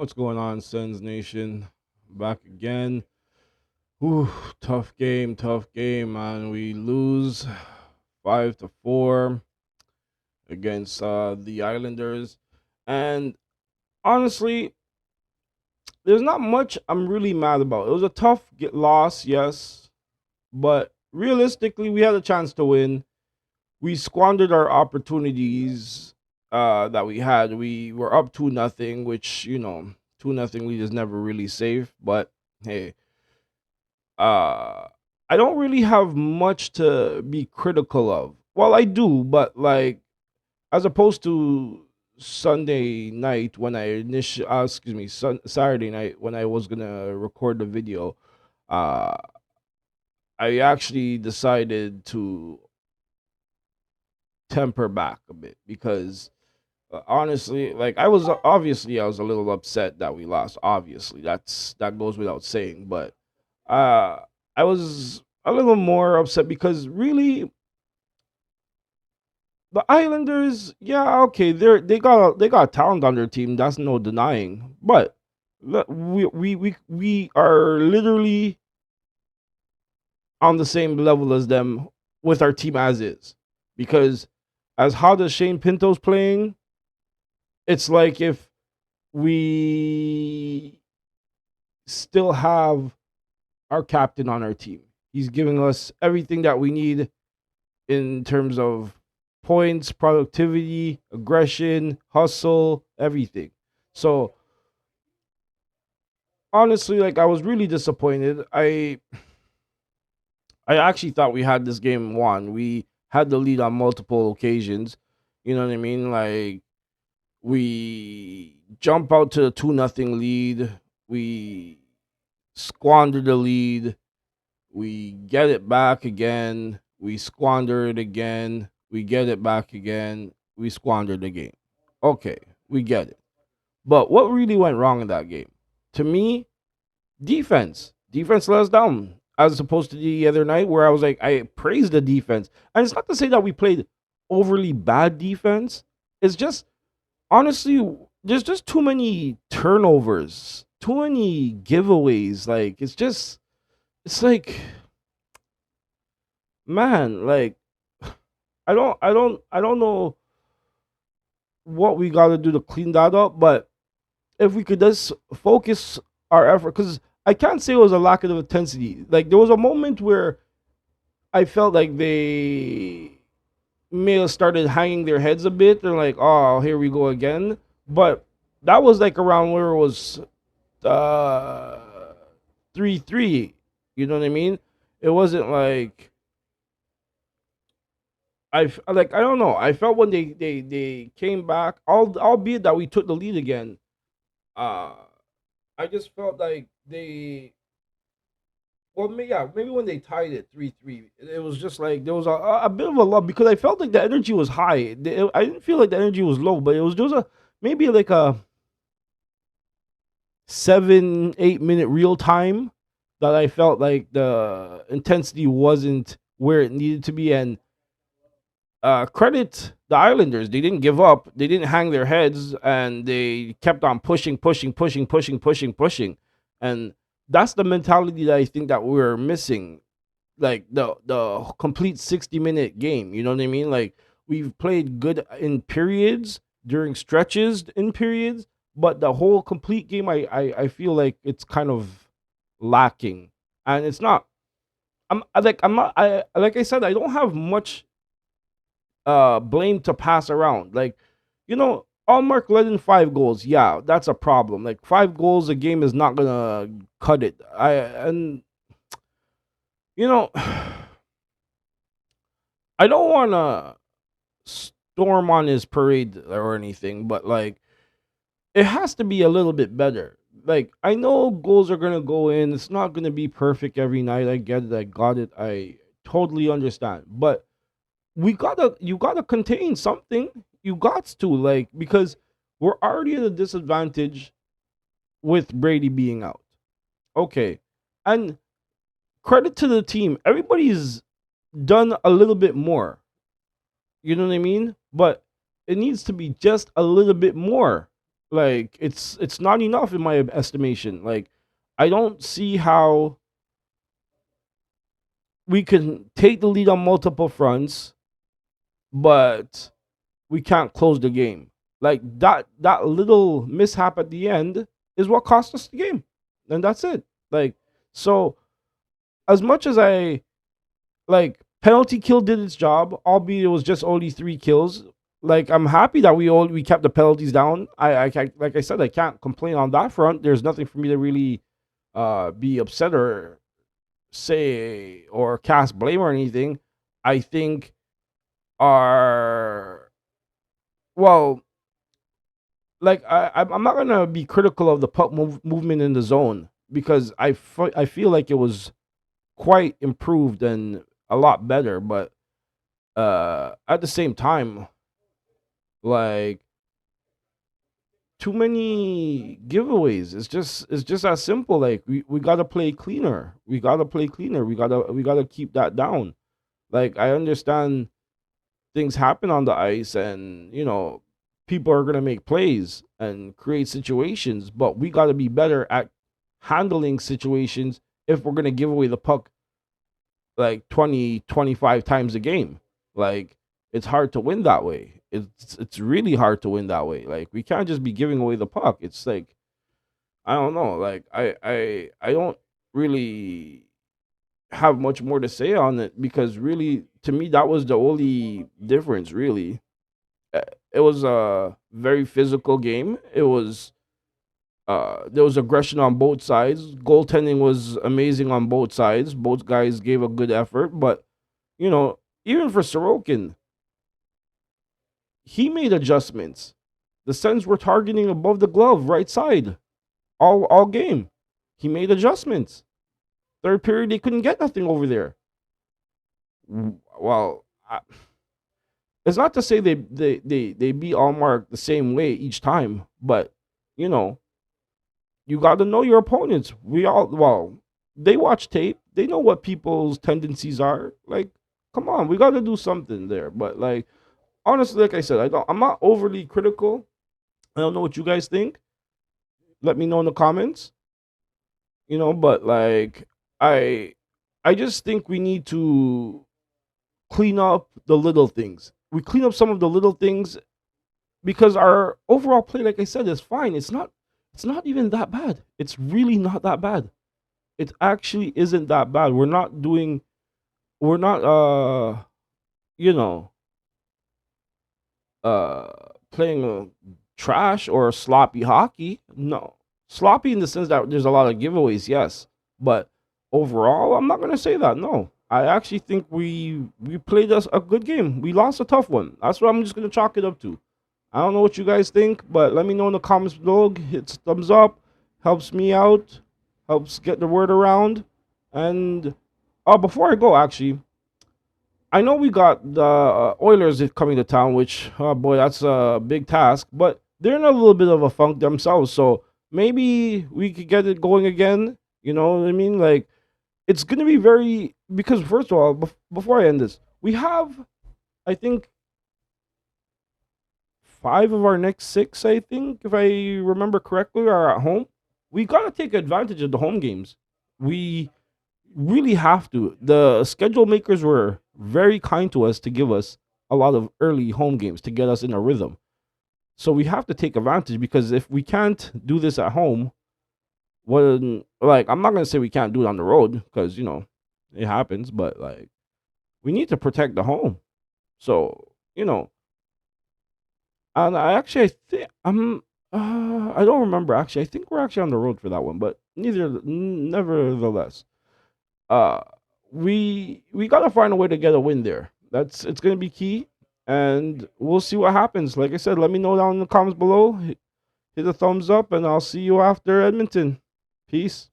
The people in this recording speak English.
What's going on, Sens Nation? Back again. Whew, tough game, man. We lose 5-4 against the Islanders, and honestly, there's not much I'm really mad about. It was a loss, yes, but realistically, we had a chance to win. We squandered our opportunities that we had. We were up 2-0, which 2-0 lead is never really safe. But hey, uh, I don't really have much to be critical of. Well, I do, but like as opposed to Sunday night when Saturday night when I was gonna record the video, uh, I actually decided to temper back a bit because honestly, like I was a little upset that we lost. Obviously, that goes without saying. But uh, I was a little more upset because really the Islanders, yeah, okay, they got talent on their team. That's no denying. But we are literally on the same level as them with our team as is. Because as hot as Shane Pinto's playing, it's like if we still have our captain on our team. He's giving us everything that we need in terms of points, productivity, aggression, hustle, everything. So honestly, like I was really disappointed. I actually thought we had this game won. We had the lead on multiple occasions. You know what I mean? Like we jump out to the 2-0 lead. We squander the lead. We get it back again. We squander it again. We get it back again. We squander the game. Okay, we get it. But what really went wrong in that game? To me, defense. Defense let us down. As opposed to the other night where I was like, I praised the defense. And it's not to say that we played overly bad defense. It's just honestly, there's just too many turnovers, too many giveaways. Like it's like, man, like I don't know what we got to do to clean that up, but if we could just focus our effort, because I can't say it was a lack of intensity. Like there was a moment where I felt like they may have started hanging their heads a bit. They're like, "Oh, here we go again." But that was like around where it was 3-3. You know what I mean? It wasn't like like I don't know. I felt when they came back, albeit that we took the lead again. Uh, I just felt like they well, yeah, maybe when they tied it 3-3, it was just like there was a bit of a love because I felt like the energy was high. I didn't feel like the energy was low, but it was just a maybe like a 7-8 minute real time that I felt like the intensity wasn't where it needed to be. And credit the Islanders. They didn't give up. They didn't hang their heads, and they kept on pushing, and that's the mentality that I think that we're missing. Like the complete 60-minute game. You know what I mean? Like we've played good in periods, during stretches in periods, but the whole complete game, I feel like it's kind of lacking, and it's not. I'm not. I like I said, I don't have much blame to pass around. Like, Allmark led in 5 goals. Yeah, that's a problem. Like 5 goals a game is not gonna cut it. You know, I don't wanna storm on his parade or anything, but like it has to be a little bit better. Like I know goals are gonna go in. It's not gonna be perfect every night. I get it. I got it. I totally understand. But you gotta contain something. You got to like because we're already at a disadvantage with Brady being out. Okay. And credit to the team. Everybody's done a little bit more. You know what I mean? But it needs to be just a little bit more. Like it's not enough in my estimation. Like I don't see how we can take the lead on multiple fronts, but we can't close the game. Like that little mishap at the end is what cost us the game, and that's it. Like so, as much as I like penalty kill did its job, albeit it was just only 3 kills. Like I'm happy that we kept the penalties down. Like I said, I can't complain on that front. There's nothing for me to really be upset or say or cast blame or anything. I think our well, like I'm not gonna be critical of the movement in the zone because I feel like it was quite improved and a lot better, but at the same time, like too many giveaways. It's just as simple. Like we gotta play cleaner. We gotta play cleaner. We gotta keep that down. Like I understand things happen on the ice, and people are gonna make plays and create situations, but we gotta be better at handling situations if we're gonna give away the puck like 20, 25 times a game. Like it's hard to win that way. It's really hard to win that way. Like we can't just be giving away the puck. It's like I don't know. Like I don't really have much more to say on it because really to me that was the only difference really. It was a very physical game. It was there was aggression on both sides. Goaltending was amazing on both sides. Both guys gave a good effort, but even for Sorokin, he made adjustments. The Sens were targeting above the glove, right side, all game. He made adjustments. Third period, they couldn't get nothing over there. Well, it's not to say they beat Allmark the same way each time, but you know you got to know your opponents. They watch tape. They know what people's tendencies are. Like, come on, we got to do something there. But like, honestly, like I said, I'm not overly critical. I don't know what you guys think. Let me know in the comments. But like, I, I just think we need to clean up the little things. We clean up some of the little things because our overall play, like I said, is fine. It's not. It's not even that bad. It's really not that bad. It actually isn't that bad. We're not you know uh playing trash or sloppy hockey. No. Sloppy in the sense that there's a lot of giveaways, yes. But overall, I'm not gonna say that. No. I actually think we played us a good game. We lost a tough one. That's what I'm just gonna chalk it up to. I don't know what you guys think, but let me know in the comments below. Hit thumbs up, helps me out, helps get the word around. And before I go, actually, I know we got the Oilers coming to town, which oh boy, that's a big task. But they're in a little bit of a funk themselves, so maybe we could get it going again. You know what I mean? Like it's gonna be very because first of all, before I end this, we have I think 5 of our next 6, I think, if I remember correctly, are at home. We got to take advantage of the home games. We really have to. The schedule makers were very kind to us to give us a lot of early home games to get us in a rhythm. So we have to take advantage because if we can't do this at home, like I'm not gonna say we can't do it on the road because it happens, but like we need to protect the home. So and I think I don't remember actually. I think we're actually on the road for that one, but nevertheless, uh, we gotta find a way to get a win there. It's gonna be key, and we'll see what happens. Like I said, let me know down in the comments below. Hit a thumbs up, and I'll see you after Edmonton. Peace.